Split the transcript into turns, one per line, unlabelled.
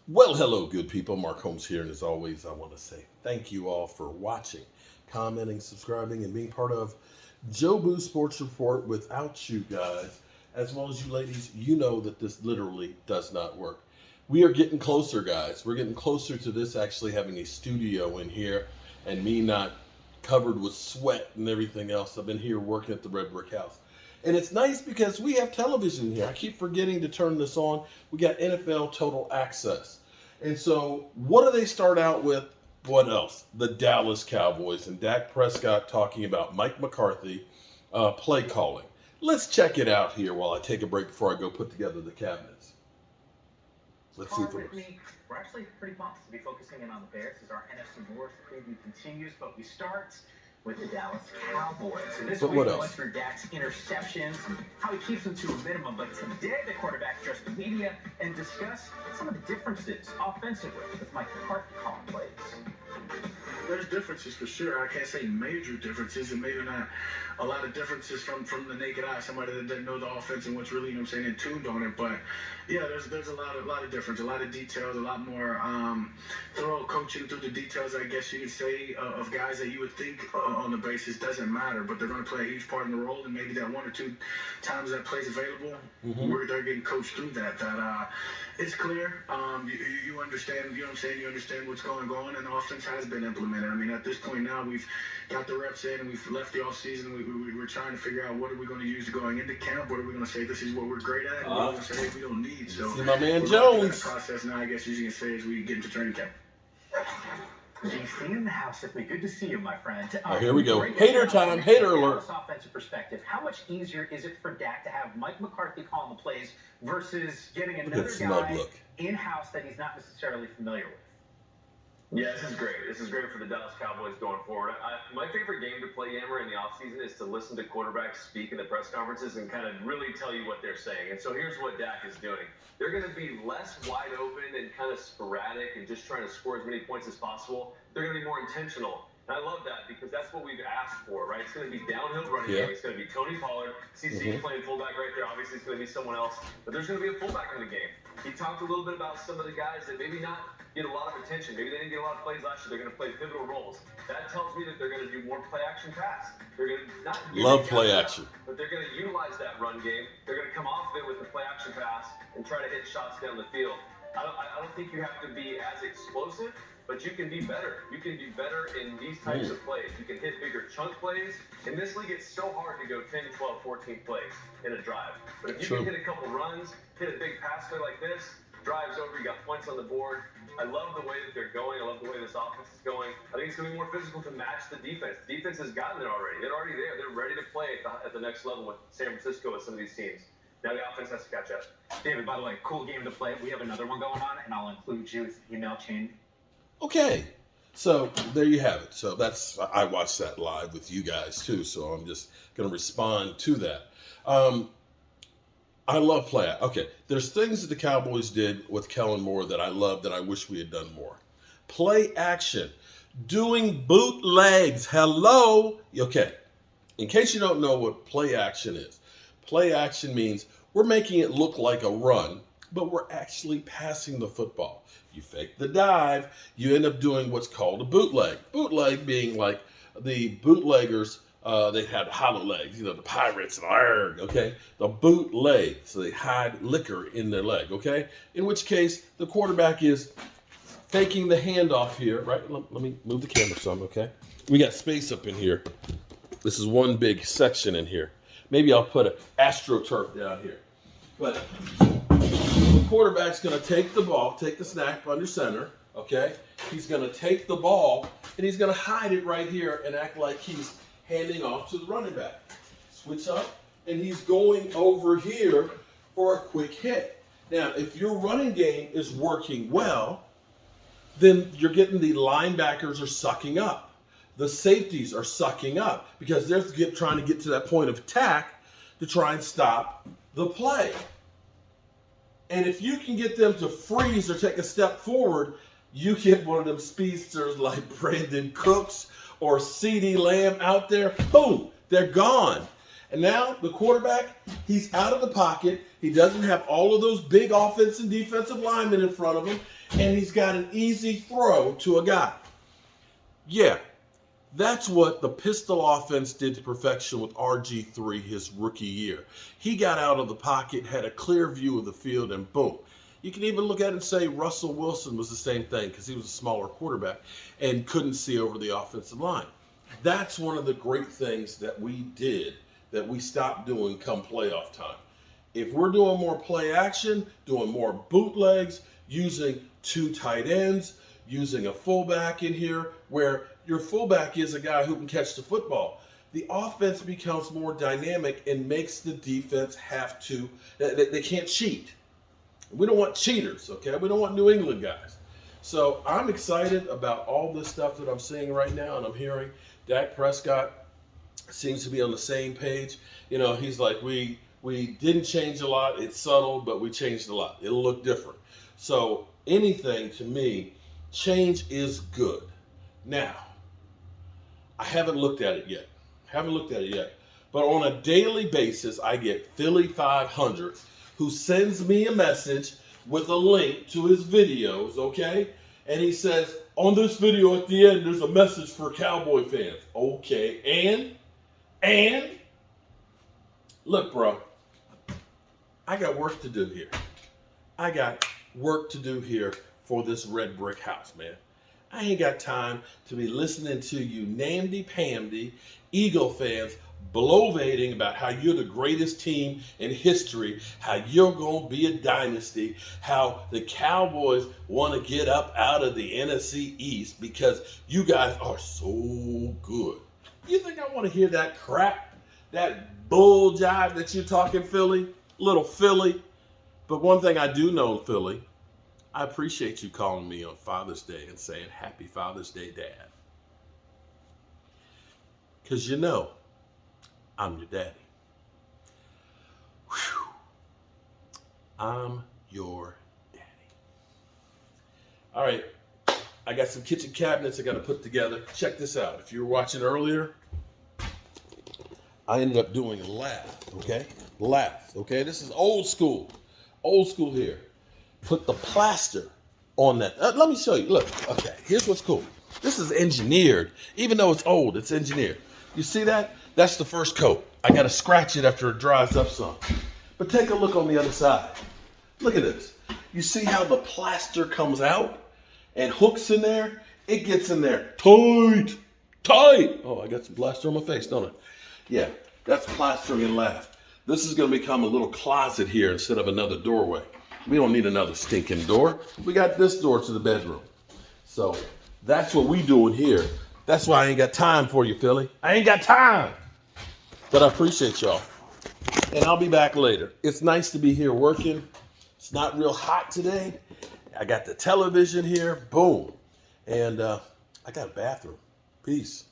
Well, hello, good people. Mark Holmes here, and as always, I want to say thank you all for watching, commenting, subscribing, and being part of Joe Boo Sports Report. Without you guys, as well as you ladies, you know that this literally does not work. We are getting closer, guys. We're getting closer to this actually having a studio in here and me not covered with sweat and everything else. I've been here working at the Red Brick House. And it's nice because we have television here. I keep forgetting to turn this on. We got NFL Total Access. And so what do they start out with? What else? The Dallas Cowboys and Dak Prescott talking about Mike McCarthy play calling. Let's check it out here while I take a break before I go put together the cabinets. Let's see if it works.
We're actually pretty pumped to be focusing in on the Bears as our NFC North preview continues, but we start with the Dallas Cowboys. So this week we went through Dak's interceptions and how he keeps them to a minimum, but today the quarterback addressed the media and discussed some of the differences offensively with Mike McCarthy calling plays.
There's differences for sure. I can't say major differences, and maybe not a lot of differences from the naked eye, somebody that doesn't know the offense and what's really, in tuned on it. But yeah, there's a lot of difference, a lot of details, a lot more thorough coaching through the details, I guess you could say, of guys that you would think on the basis doesn't matter, but they're going to play a huge part in the role, and maybe that one or two times that play's available, they're getting coached through that. It's clear. You understand, you understand what's going on, and the offense has been implemented. I mean, at this point now, we've got the reps in, and we've left the offseason. We're trying to figure out what are we going to use going into camp. What are we going to say this is what we're great at, and what are we going to say we don't need. So
see my man
we're
Jones.
Process now, I guess you can say, as we get into training camp.
JC in the house with me. Good to see you, my friend.
Oh, here we go. Hater time. Hater alert.
Offensive perspective. How much easier is it for Dak to have Mike McCarthy calling the plays versus getting another guy in-house that he's not necessarily familiar with?
Yeah, this is great. This is great for the Dallas Cowboys going forward. My favorite game to play, Yammer, in the offseason is to listen to quarterbacks speak in the press conferences and kind of really tell you what they're saying. And so here's what Dak is doing. They're going to be less wide open and kind of sporadic and just trying to score as many points as possible. They're going to be more intentional. And I love that because that's what we've asked for, right? It's going to be downhill running game. It's going to be Tony Pollard. CC playing fullback right there. Obviously, it's going to be someone else. But there's going to be a fullback in the game. He talked a little bit about some of the guys that maybe not get a lot of attention. Maybe they didn't get a lot of plays last year. They're going to play pivotal roles. That tells me that they're going to do more play-action pass. They're going to not
love play action,
but they're going to utilize that run game. They're going to come off of it with the play-action pass and try to hit shots down the field. I don't think you have to be as explosive, but you can be better. You can be better in these types of plays. You can hit bigger chunk plays. In this league, it's so hard to go 10, 12, 14 plays in a drive. But if you can hit a couple runs, hit a big pass play like this, drives over, you got points on the board. I love the way that they're going. I love the way this offense is going. I think it's going to be more physical to match the defense. The defense has gotten there already. They're already there. They're ready to play at the next level with San Francisco and some of these teams. Now the offense has to catch up.
David, by the way, cool game to play. We have another one going on, and I'll include you with the email chain.
Okay, so there you have it. So I watched that live with you guys too, so I'm just going to respond to that. I love play. Okay, there's things that the Cowboys did with Kellen Moore that I love that I wish we had done more. Play action, doing bootlegs. Hello. Okay, in case you don't know what play action is, play action means we're making it look like a run, but we're actually passing the football. You fake the dive, you end up doing what's called a bootleg. Bootleg being like the bootleggers, they had hollow legs, the pirates, okay? The bootleg, so they hide liquor in their leg, okay? In which case, the quarterback is faking the handoff here, right? Let me move the camera some, okay? We got space up in here. This is one big section in here. Maybe I'll put an AstroTurf down here. But the quarterback's going to take the ball, take the snap under center, okay? He's going to take the ball, and he's going to hide it right here and act like he's handing off to the running back. Switch up, and he's going over here for a quick hit. Now, if your running game is working well, then you're getting the linebackers are sucking up. The safeties are sucking up because they're trying to get to that point of attack to try and stop the play. And if you can get them to freeze or take a step forward, you get one of them speedsters like Brandon Cooks or CeeDee Lamb out there, boom, they're gone. And now the quarterback, he's out of the pocket. He doesn't have all of those big offensive and defensive linemen in front of him, and he's got an easy throw to a guy. Yeah, that's what the pistol offense did to perfection with RG3 his rookie year. He got out of the pocket, had a clear view of the field, and boom. You can even look at it and say Russell Wilson was the same thing because he was a smaller quarterback and couldn't see over the offensive line. That's one of the great things that we did that we stopped doing come playoff time. If we're doing more play action, doing more bootlegs, using 2 tight ends, using a fullback in here where your fullback is a guy who can catch the football, the offense becomes more dynamic and makes the defense have to, they can't cheat. We don't want cheaters, okay? We don't want New England guys. So I'm excited about all this stuff that I'm seeing right now, and I'm hearing Dak Prescott seems to be on the same page. You know, he's like, we didn't change a lot. It's subtle, but we changed a lot. It'll look different. So anything, to me, change is good. Now, I haven't looked at it yet. But on a daily basis, I get Philly 500, who sends me a message with a link to his videos, okay? And he says, on this video at the end, there's a message for Cowboy fans. Okay, and look, bro, I got work to do here. I got work to do here for this red brick house, man. I ain't got time to be listening to you namby-pamby Eagle fans bloviating about how you're the greatest team in history, how you're going to be a dynasty, how the Cowboys want to get up out of the NFC East because you guys are so good. You think I want to hear that crap, that bull jive that you're talking, Philly? Little Philly. But one thing I do know, Philly, I appreciate you calling me on Father's Day and saying, Happy Father's Day, Dad. Because you know, I'm your daddy. Whew. I'm your daddy. All right, I got some kitchen cabinets I got to put together. Check this out. If you were watching earlier, I ended up doing a lath, okay? Lath, okay? This is old school here. Put the plaster on that. Let me show you. Look, okay, here's what's cool. This is engineered. Even though it's old, it's engineered. You see that? That's the first coat. I got to scratch it after it dries up some. But take a look on the other side. Look at this. You see how the plaster comes out and hooks in there? It gets in there tight. Oh, I got some plaster on my face, don't I? Yeah, that's plastering and lath. This is going to become a little closet here instead of another doorway. We don't need another stinking door. We got this door to the bedroom. So that's what we doing here. That's why I ain't got time for you, Philly. I ain't got time. But I appreciate y'all. And I'll be back later. It's nice to be here working. It's not real hot today. I got the television here. Boom. And I got a bathroom. Peace.